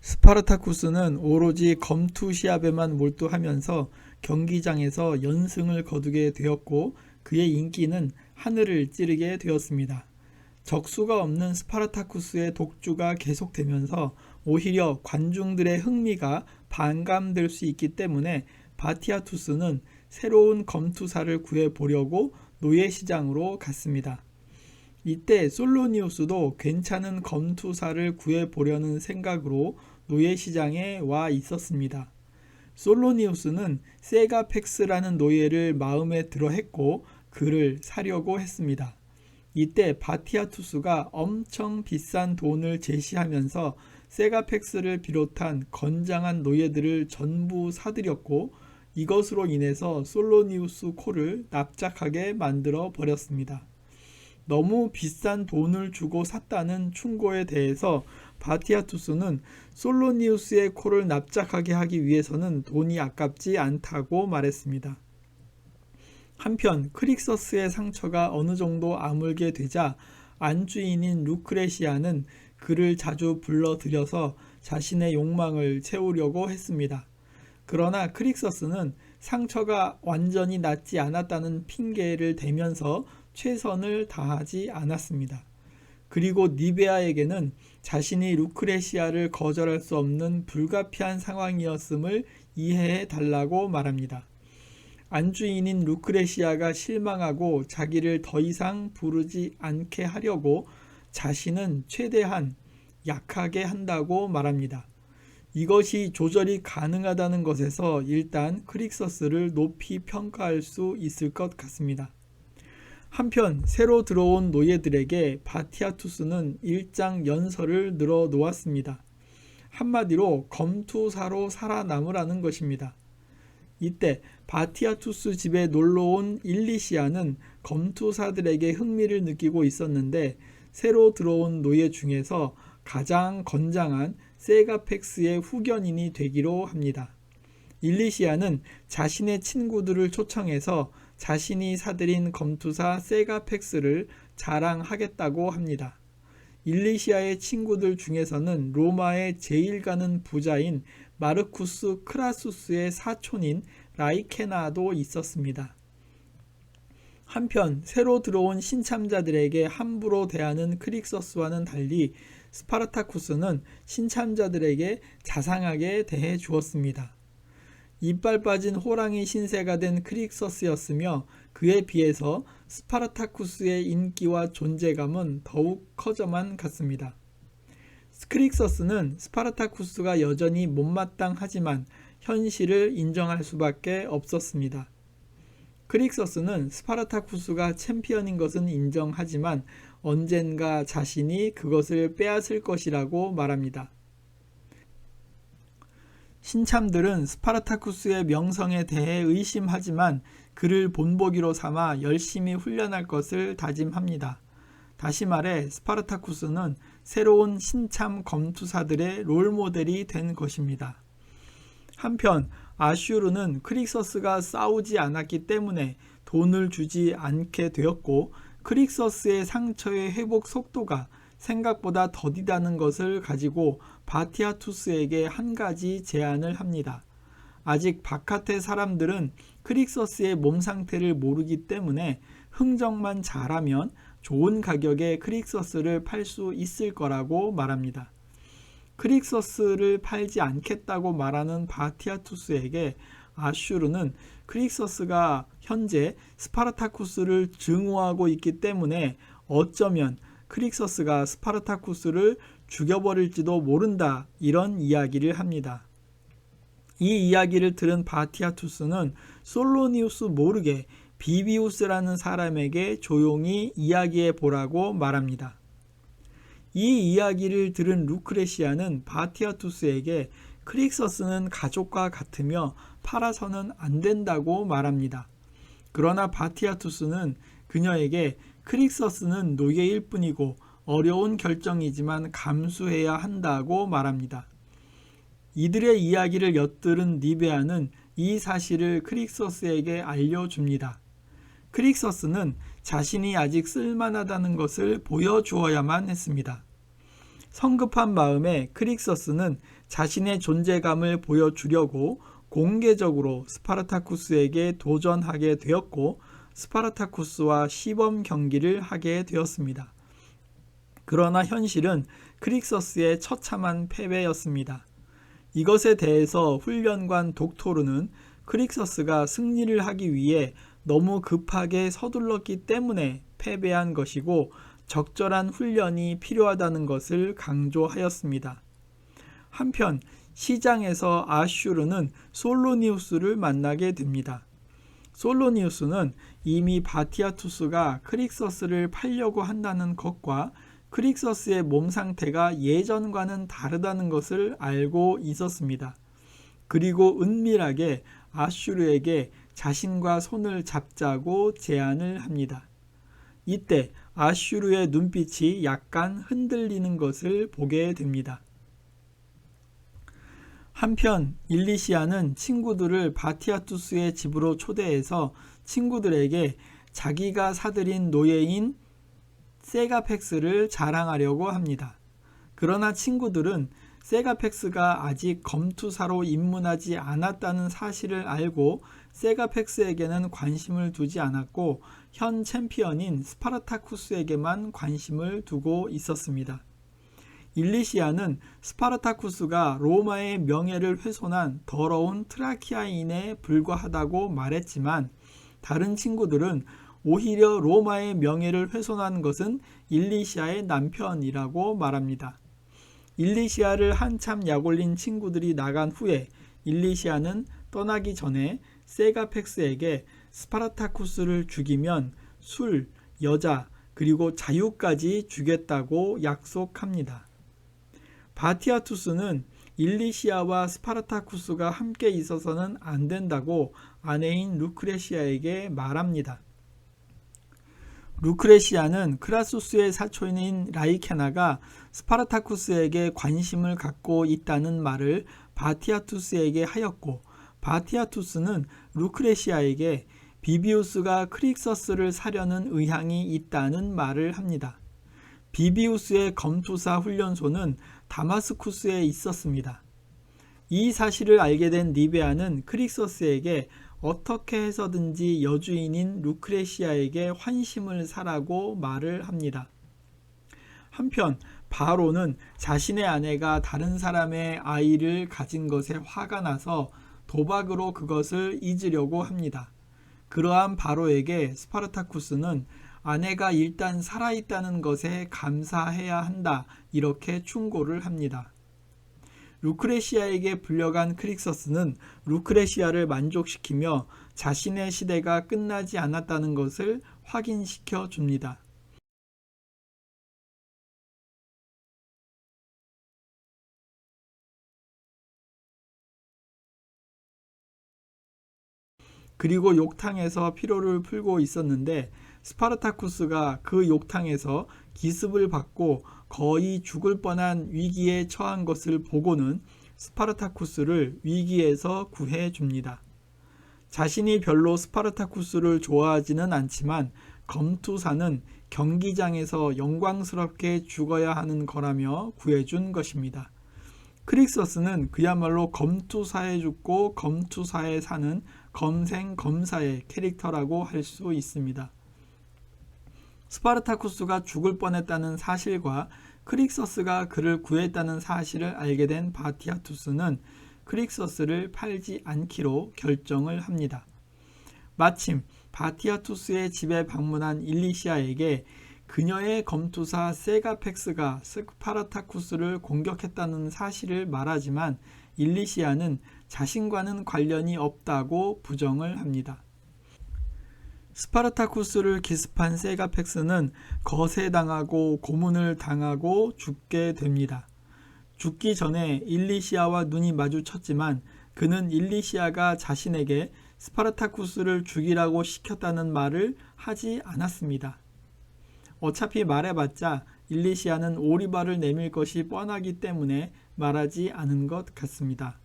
스파르타쿠스는 오로지 검투 시합에만 몰두하면서 경기장에서 연승을 거두게 되었고 그의 인기는 하늘을 찌르게 되었습니다. 적수가 없는 스파르타쿠스의 독주가 계속되면서 오히려 관중들의 흥미가 반감될 수 있기 때문에 바티아투스는 새로운 검투사를 구해보려고 노예시장으로 갔습니다. 이때 솔로니우스도 괜찮은 검투사를 구해보려는 생각으로 노예시장에 와 있었습니다. 솔로니우스는 세가펙스라는 노예를 마음에 들어 했고 그를 사려고 했습니다. 이때 바티아투스가 엄청 비싼 돈을 제시하면서 세가펙스를 비롯한 건장한 노예들을 전부 사들였고 이것으로 인해서 솔로니우스 코를 납작하게 만들어 버렸습니다. 너무 비싼 돈을 주고 샀다는 충고에 대해서 바티아투스는 솔로니우스의 코를 납작하게 하기 위해서는 돈이 아깝지 않다고 말했습니다. 한편 크릭서스의 상처가 어느 정도 아물게 되자 안주인인 루크레시아는 그를 자주 불러들여서 자신의 욕망을 채우려고 했습니다. 그러나 크릭서스는 상처가 완전히 낫지 않았다는 핑계를 대면서 최선을 다하지 않았습니다. 그리고 니베아에게는 자신이 루크레시아를 거절할 수 없는 불가피한 상황이었음을 이해해 달라고 말합니다. 안주인인 루크레시아가 실망하고 자기를 더 이상 부르지 않게 하려고 자신은 최대한 약하게 한다고 말합니다. 이것이 조절이 가능하다는 것에서 일단 크릭서스를 높이 평가할 수 있을 것 같습니다. 한편 새로 들어온 노예들에게 바티아투스는 일장 연설을 늘어 놓았습니다. 한마디로 검투사로 살아남으라는 것입니다. 이때 바티아투스 집에 놀러온 일리시아는 검투사들에게 흥미를 느끼고 있었는데 새로 들어온 노예 중에서 가장 건장한 세가펙스의 후견인이 되기로 합니다. 일리시아는 자신의 친구들을 초청해서 자신이 사들인 검투사 세가펙스를 자랑하겠다고 합니다. 일리시아의 친구들 중에서는 로마의 제일 가는 부자인 마르쿠스 크라수스의 사촌인 라이케나도 있었습니다. 한편 새로 들어온 신참자들에게 함부로 대하는 크릭서스와는 달리 스파르타쿠스는 신참자들에게 자상하게 대해 주었습니다. 이빨 빠진 호랑이 신세가 된 크릭서스였으며 그에 비해서 스파르타쿠스의 인기와 존재감은 더욱 커져만 갔습니다. 크릭서스는 스파르타쿠스가 여전히 못마땅하지만 현실을 인정할 수밖에 없었습니다. 크릭서스는 스파르타쿠스가 챔피언인 것은 인정하지만 언젠가 자신이 그것을 빼앗을 것이라고 말합니다. 신참들은 스파르타쿠스의 명성에 대해 의심하지만 그를 본보기로 삼아 열심히 훈련할 것을 다짐합니다. 다시 말해 스파르타쿠스는 새로운 신참 검투사들의 롤모델이 된 것입니다. 한편 아슈르는 크릭서스가 싸우지 않았기 때문에 돈을 주지 않게 되었고 크릭서스의 상처의 회복 속도가 생각보다 더디다는 것을 가지고 바티아투스에게 한 가지 제안을 합니다. 아직 바깥의 사람들은 크릭서스의 몸 상태를 모르기 때문에 흥정만 잘하면 좋은 가격에 크릭서스를 팔 수 있을 거라고 말합니다. 크릭서스를 팔지 않겠다고 말하는 바티아투스에게 아슈르는 크릭서스가 현재 스파르타쿠스를 증오하고 있기 때문에 어쩌면 크릭서스가 스파르타쿠스를 죽여버릴지도 모른다 이런 이야기를 합니다. 이 이야기를 들은 바티아투스는 솔로니우스 모르게 비비우스라는 사람에게 조용히 이야기해 보라고 말합니다. 이 이야기를 들은 루크레시아는 바티아투스에게 크릭서스는 가족과 같으며 팔아서는 안 된다고 말합니다. 그러나 바티아투스는 그녀에게 크릭서스는 노예일 뿐이고 어려운 결정이지만 감수해야 한다고 말합니다. 이들의 이야기를 엿들은 니베아는 이 사실을 크릭서스에게 알려줍니다. 크릭서스는 자신이 아직 쓸만하다는 것을 보여주어야만 했습니다. 성급한 마음에 크릭서스는 자신의 존재감을 보여주려고 공개적으로 스파르타쿠스에게 도전하게 되었고 스파르타쿠스와 시범 경기를 하게 되었습니다. 그러나 현실은 크릭서스의 처참한 패배였습니다. 이것에 대해서 훈련관 독토르는 크릭서스가 승리를 하기 위해 너무 급하게 서둘렀기 때문에 패배한 것이고 적절한 훈련이 필요하다는 것을 강조하였습니다. 한편 시장에서 아슈르는 솔로니우스를 만나게 됩니다. 솔로니우스는 이미 바티아투스가 크릭서스를 팔려고 한다는 것과 크릭서스의 몸 상태가 예전과는 다르다는 것을 알고 있었습니다. 그리고 은밀하게 아슈르에게 자신과 손을 잡자고 제안을 합니다. 이때 아슈르의 눈빛이 약간 흔들리는 것을 보게 됩니다. 한편 일리시아는 친구들을 바티아투스의 집으로 초대해서 친구들에게 자기가 사들인 노예인 세가펙스를 자랑하려고 합니다. 그러나 친구들은 세가펙스가 아직 검투사로 입문하지 않았다는 사실을 알고 세가펙스에게는 관심을 두지 않았고 현 챔피언인 스파르타쿠스에게만 관심을 두고 있었습니다. 일리시아는 스파르타쿠스가 로마의 명예를 훼손한 더러운 트라키아인에 불과하다고 말했지만 다른 친구들은 오히려 로마의 명예를 훼손한 것은 일리시아의 남편이라고 말합니다. 일리시아를 한참 약올린 친구들이 나간 후에 일리시아는 떠나기 전에 세가펙스에게 스파르타쿠스를 죽이면 술, 여자, 그리고 자유까지 주겠다고 약속합니다. 바티아투스는 일리시아와 스파르타쿠스가 함께 있어서는 안 된다고 아내인 루크레시아에게 말합니다. 루크레시아는 크라수스의 사촌인 라이케나가 스파르타쿠스에게 관심을 갖고 있다는 말을 바티아투스에게 하였고 바티아투스는 루크레시아에게 비비우스가 크릭서스를 사려는 의향이 있다는 말을 합니다. 비비우스의 검투사 훈련소는 다마스쿠스에 있었습니다. 이 사실을 알게 된 리베아는 크릭서스에게 어떻게 해서든지 여주인인 루크레시아에게 환심을 사라고 말을 합니다. 한편 바로는 자신의 아내가 다른 사람의 아이를 가진 것에 화가 나서 도박으로 그것을 잊으려고 합니다. 그러한 바로에게 스파르타쿠스는 아내가 일단 살아있다는 것에 감사해야 한다 이렇게 충고를 합니다. 루크레시아에게 불려간 크릭서스는 루크레시아를 만족시키며 자신의 시대가 끝나지 않았다는 것을 확인시켜 줍니다. 그리고 욕탕에서 피로를 풀고 있었는데 스파르타쿠스가 그 욕탕에서 기습을 받고 거의 죽을 뻔한 위기에 처한 것을 보고는 스파르타쿠스를 위기에서 구해줍니다. 자신이 별로 스파르타쿠스를 좋아하지는 않지만 검투사는 경기장에서 영광스럽게 죽어야 하는 거라며 구해준 것입니다. 크릭서스는 그야말로 검투사에 죽고 검투사에 사는 검생검사의 캐릭터라고 할 수 있습니다. 스파르타쿠스가 죽을 뻔했다는 사실과 크릭서스가 그를 구했다는 사실을 알게 된 바티아투스는 크릭서스를 팔지 않기로 결정을 합니다. 마침 바티아투스의 집에 방문한 일리시아에게 그녀의 검투사 세가펙스가 스파르타쿠스를 공격했다는 사실을 말하지만 일리시아는 자신과는 관련이 없다고 부정을 합니다. 스파르타쿠스를 기습한 세가펙스는 거세당하고 고문을 당하고 죽게 됩니다. 죽기 전에 일리시아와 눈이 마주쳤지만 그는 일리시아가 자신에게 스파르타쿠스를 죽이라고 시켰다는 말을 하지 않았습니다. 어차피 말해봤자 일리시아는 오리발을 내밀 것이 뻔하기 때문에 말하지 않은 것 같습니다.